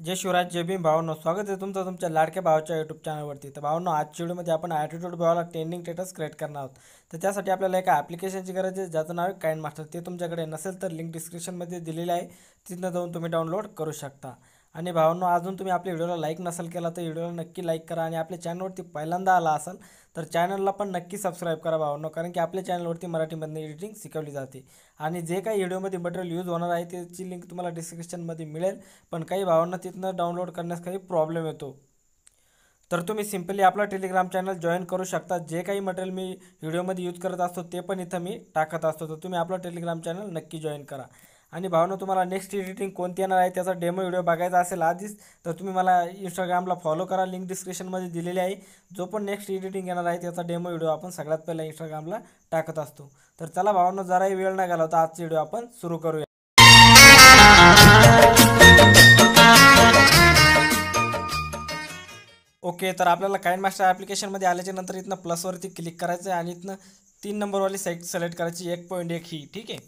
जय शिवराज जय भीम भावांनो, स्वागत आहे तुमचं तुमच्या लाडक्या भावाच्या यूट्यूब चॅनलवरती। तर भावांनो, आजच्या व्हिडिओमध्ये आपण ॲटिट्यूड भावाला ट्रेंडिंग स्टेटस क्रिएट करणार आहोत। तर त्यासाठी आपल्याला एका ॲप्लिकेशनची गरज आहे ज्याचं नाव आहे काइंडमास्टर। ते तुमच्याकडे नसेल तर लिंक डिस्क्रिप्शनमध्ये दिलेली आहे, तिथनं जाऊन तुम्ही डाउनलोड करू शकता। आणि भावांनो, अजून तुम्ही आपल्या व्हिडिओला लाईक नसेल केला तर व्हिडिओला नक्की लाईक करा, आणि आपल्या चॅनलवरती पहिल्यांदा आला असाल तर चॅनलला पण नक्की सबस्क्राईब करा भावांनो, कारण की आपल्या चॅनलवरती मराठीमधून एडिटिंग शिकवली जाते। आणि जे काही व्हिडिओमध्ये मटेरियल यूज होणार आहे त्याची लिंक तुम्हाला डिस्क्रिप्शनमध्ये मिळेल, पण काही भावांना तिथनं डाउनलोड करण्यास काही प्रॉब्लेम येतो। तर तुम्ही सिंपली आपला टेलिग्राम चॅनल जॉईन करू शकता। जे काही मटेरियल मी व्हिडिओमध्ये यूज करत असतो ते पण इथं मी टाकत असतो, तर तुम्ही आपला टेलिग्राम चॅनल नक्की जॉईन करा। आणि भावना, तुम्हाला नेक्स्ट एडिटिंग कोणती येणार आहे त्याचा डेमो व्हिडिओ बघायचा असेल आधीच तर तुम्ही मला इंस्टाग्रामला फॉलो करा, लिंक डिस्क्रिप्शनमध्ये दिलेली आहे। जो पण नेक्स्ट एडिटिंग येणार आहे त्याचा डेमो व्हिडिओ आपण सगळ्यात पहिला इंस्टाग्रामला टाकत असतो। तर चला भावांनो, जराही वेळ न घालवता आजचा व्हिडिओ आपण सुरू करूया। ओके, तर आपल्याला काइंडमास्टर ॲप्लिकेशनमध्ये आल्याच्या नंतर इथनं प्लसवरती क्लिक करायचं आहे आणि इथनं 3 नंबरवाली साईट सिलेक्ट करायची, 1.1 ही। ठीक आहे,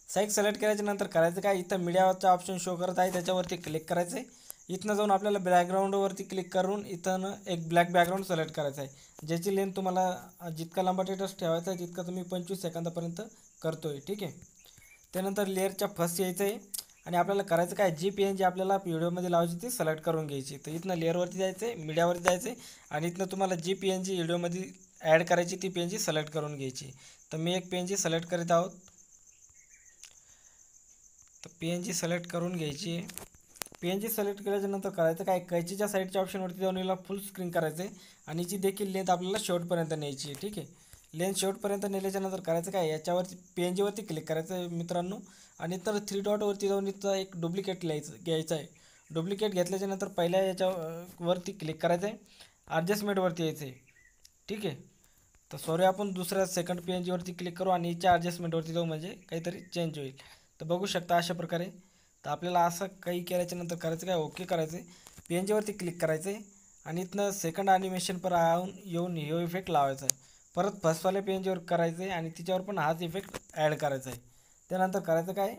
साईट सिलेक्ट केल्याच्या नंतर करायचं काय, इथं मीडियाचा ऑप्शन शो करत आहे त्याच्यावरती क्लिक करायचं आहे। इथनं जाऊन आपल्याला बॅकग्राऊंडवरती क्लिक करून इथं एक ब्लॅक बॅकग्राऊंड सिलेक्ट करायचं आहे, ज्याची लेंथ तुम्हाला जितका लांबा स्टेटस ठेवायचा आहे तितका तुम्ही 25 सेकंदापर्यंत करतोय। ठीक आहे, त्यानंतर लेअरच्या फर्स्ट यायचं आहे आणि आपल्याला करायचं काय, जी PNG आपल्याला व्हिडिओमध्ये लावायची ती सिलेक्ट करून घ्यायची। तर इथनं लेअरवरती जायचं आहे, मीडियावरती जायचं आहे आणि इथनं तुम्हाला जी PNG व्हिडिओमध्ये ॲड करायची ती PNG सिलेक्ट करून घ्यायची। तर मी एक PNG सिलेक्ट करीत आहोत, तर PNG सिलेक्ट करून घ्यायची आहे। PNG सिलेक्ट केल्याच्या नंतर करायचं काय, कैचीच्या साईडच्या ऑप्शनवरती जाऊन याला फुल स्क्रीन करायचं आहे आणि याची देखील लेंथ आपल्याला शेवटपर्यंत न्यायची आहे। ठीक आहे, लेंथ शेवटपर्यंत नेल्याच्या नंतर करायचं काय, याच्यावरती PNGवरती क्लिक करायचं आहे मित्रांनो, आणि तर 3 डॉटवरती जाऊन इथं एक डुप्लिकेट घ्यायचं आहे। डुप्लिकेट घेतल्याच्या नंतर पहिल्या याच्यावरती क्लिक करायचं आहे, ॲडजस्टमेंटवरती यायचं आहे। ठीक आहे, तर सॉरी आपण दुसऱ्या सेकंड PNGवरती क्लिक करू आणि याच्या ॲडजस्टमेंटवरती जाऊ, म्हणजे काहीतरी चेंज होईल। तर बघू शकता अशा प्रकारे। तर आपल्याला असं काही केल्याच्या नंतर करायचं काय, ओके करायचं आहे, PNGवरती क्लिक करायचं आहे आणि इथनं सेकंड ॲनिमेशन पर येऊन हे इफेक्ट लावायचा आहे। परत फर्स्टवाल्या PNGवर करायचं आहे आणि तिच्यावर पण हाच इफेक्ट ॲड करायचा आहे। त्यानंतर करायचं काय,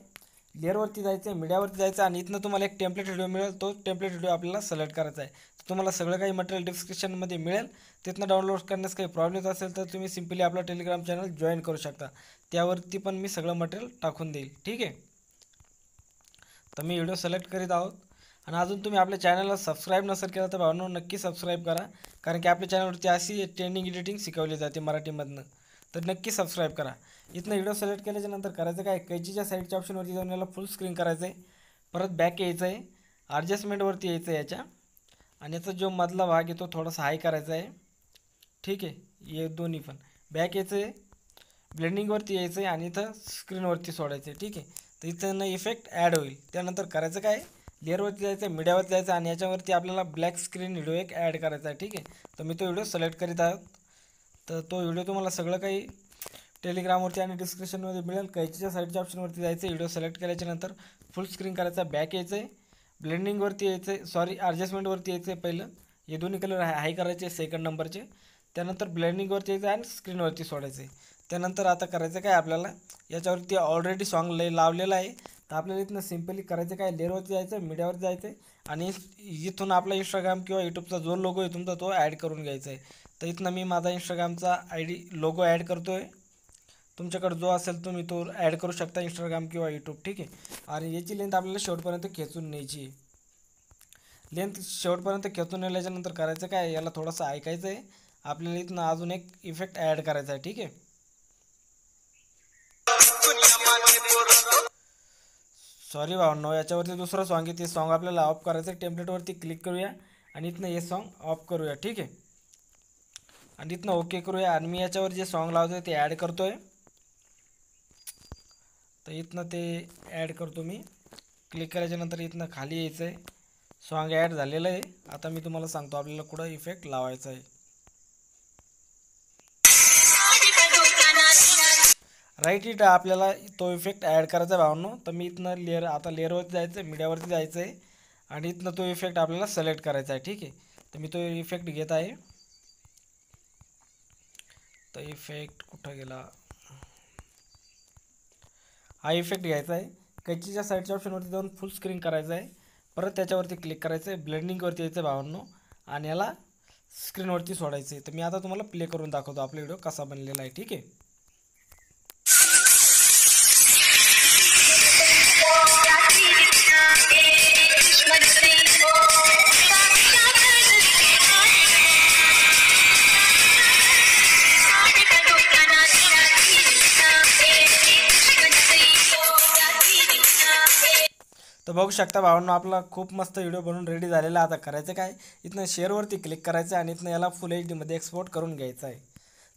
लेअरवरती जायचं आहे, मीडियावरती जायचं आणि इथनं तुम्हाला एक टेम्पलेट व्हिडिओ मिळेल, तो टेम्पलेट व्हिडिओ आपल्याला सिलेक्ट करायचा आहे। तुम्हाला सगळं काही मटेरियल डिस्क्रिप्शनमध्ये मिळेल, तिथनं डाउनलोड करण्यास काही प्रॉब्लेम असेल तर तुम्ही सिंपली आपला टेलिग्राम चॅनल जॉईन करू शकता, त्यावरती पण मी सगळं मटेरियल टाकून देईल। ठीक आहे, तर मी व्हिडिओ सिलेक्ट करीत आहोत आणि अजून तुम्ही आपल्या चॅनलला सबस्क्राईब नसेल केलं तर भावांनो नक्की सबस्क्राईब करा, कारण की आपल्या चॅनलवरती अशी ट्रेंडिंग एडिटिंग शिकवली जाते मराठीमधनं, तर नक्की सबस्क्राईब करा। इथनं व्हिडिओ सिलेक्ट केल्याच्या नंतर करायचं काय, कैचीच्या साईडच्या ऑप्शनवरती जाऊन याला फुल स्क्रीन करायचं आहे, परत बॅक यायचं आहे, ॲडजस्टमेंटवरती यायचं आहे याच्या, आणि याचा जो मधला भाग आहे तो थोडासा हाय करायचा आहे। ठीक आहे, हे दोन्ही पण बॅक यायचं आहे, ब्लेंडिंगवरती यायचं आहे आणि इथं स्क्रीनवरती सोडायचं आहे। ठीक आहे, तर इथं इफेक्ट ॲड होईल। त्यानंतर करायचं काय, लेअरवरती जायचं आहे, मीडियावरती जायचं आणि याच्यावरती आपल्याला ब्लॅक स्क्रीन व्हिडिओ एक ॲड करायचा आहे। ठीक आहे, तर मी तो व्हिडिओ सिलेक्ट करीत आहोत। तर तो व्हिडिओ तुम्हाला सगळं काही टेलिग्रामवरती आणि डिस्क्रिप्शनमध्ये मिळेल। कैचीच्या साईडच्या ऑप्शनवरती जायचं आहे, व्हिडिओ सिलेक्ट केल्याच्या नंतर फुल स्क्रीन करायचा, बॅक यायचं आहे, ब्लेंडिंगवरती यायचं आहे, सॉरी ॲडजस्टमेंटवरती यायचं आहे, पहिलं हे दोन्ही कलर हाय करायचे सेकंड नंबरचे, त्यानंतर ब्लेंडिंगवरती यायचं आणि स्क्रीनवरती सोडायचं आहे। त्यानंतर आता करायचं काय, आपल्याला याच्यावरती ऑलरेडी सॉन्ग लावलेलं आहे, तर आपल्याला इथनं सिम्पली करायचं काय, लेअरवरती जायचं, मीडियावरती जायचं आहे आणि इथून आपला इंस्टाग्राम किंवा यूट्यूबचा जो लोगो आहे तुमचा तो ॲड करून घ्यायचा आहे। तर इथनं मी माझा इंस्टाग्रामचा ID लोगो ॲड करतो आहे, तुमच्याकडे जो असेल तुम्ही तो ॲड करू शकता, इंस्टाग्राम किंवा यूट्यूब। ठीक आहे, आणि याची लेंथ आपल्याला शेवटपर्यंत खेचून न्यायची आहे। लेंथ शेवटपर्यंत खेचून नेल्याच्या नंतर करायचं काय, याला थोडंसं ऐकायचं आहे, आपल्याला इथनं अजून एक इफेक्ट ॲड करायचा आहे। ठीक आहे, सॉरी भावनो, याच्यावरती दुसरं सॉन्ग आहे, ते सॉन्ग आपल्याला ऑफ करायचं आहे। टेम्पलेटवरती क्लिक करूया आणि इथनं हे सॉन्ग ऑफ करूया। ठीक आहे, आणि इथनं ओके करूया आणि मी याच्यावर जे सॉन्ग लावतो आहे ते ॲड करतो आहे, तर इथनं ते ॲड करतो मी। क्लिक केल्याच्या नंतर इथनं खाली यायचं आहे, सॉन्ग ॲड झालेलं आहे। आता मी तुम्हाला सांगतो आपल्याला कुठं इफेक्ट लावायचा आहे। राईट इथं आपल्याला तो इफेक्ट ॲड करायचा आहे भावांनो. तर मी इथनं लेअरवरती जायचं आहे, मीडियावरती जायचं आहे आणि इथनं तो इफेक्ट आपल्याला सिलेक्ट करायचा आहे. ठीक आहे, तर मी तो इफेक्ट घेत आहे. तर इफेक्ट कुठं गेला, हा इफेक्ट घ्यायचा आहे. कैचीच्या साईडच्या ऑप्शनवरती जाऊन फुल स्क्रीन करायचं आहे. परत त्याच्यावरती क्लिक करायचं आहे, ब्लेंडिंगवरती यायचं आहे भावांनो आणि याला स्क्रीनवरती सोडायचं आहे. तर मी आता तुम्हाला प्ले करून दाखवतो आपला व्हिडिओ कसा बनलेला आहे. ठीक आहे, तर बघू शकता भावांनो आपला खूप मस्त व्हिडिओ बनवून रेडी झालेला. आता करायचं काय, इथनं शेअरवरती क्लिक करायचं आणि इथनं याला फुल HD मध्ये एक्सपोर्ट करून घ्यायचं आहे.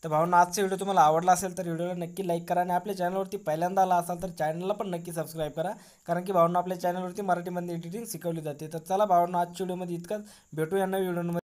तर भावांनो आजचा व्हिडिओ तुम्हाला आवडला असेल तर व्हिडिओला नक्की लाईक करा आणि आपल्या चॅनलवरती पहिल्यांदा आला असाल तर चॅनलला पण नक्की सबस्क्राईब करा, कारण की भावांनो आपल्या चॅनलवरती मराठीमध्ये एडिटिंग शिकवली जाते. तर चला भावांनो आजच्या व्हिडिओमध्ये इतकंच, भेटूया नवीन व्हिडिओमध्ये.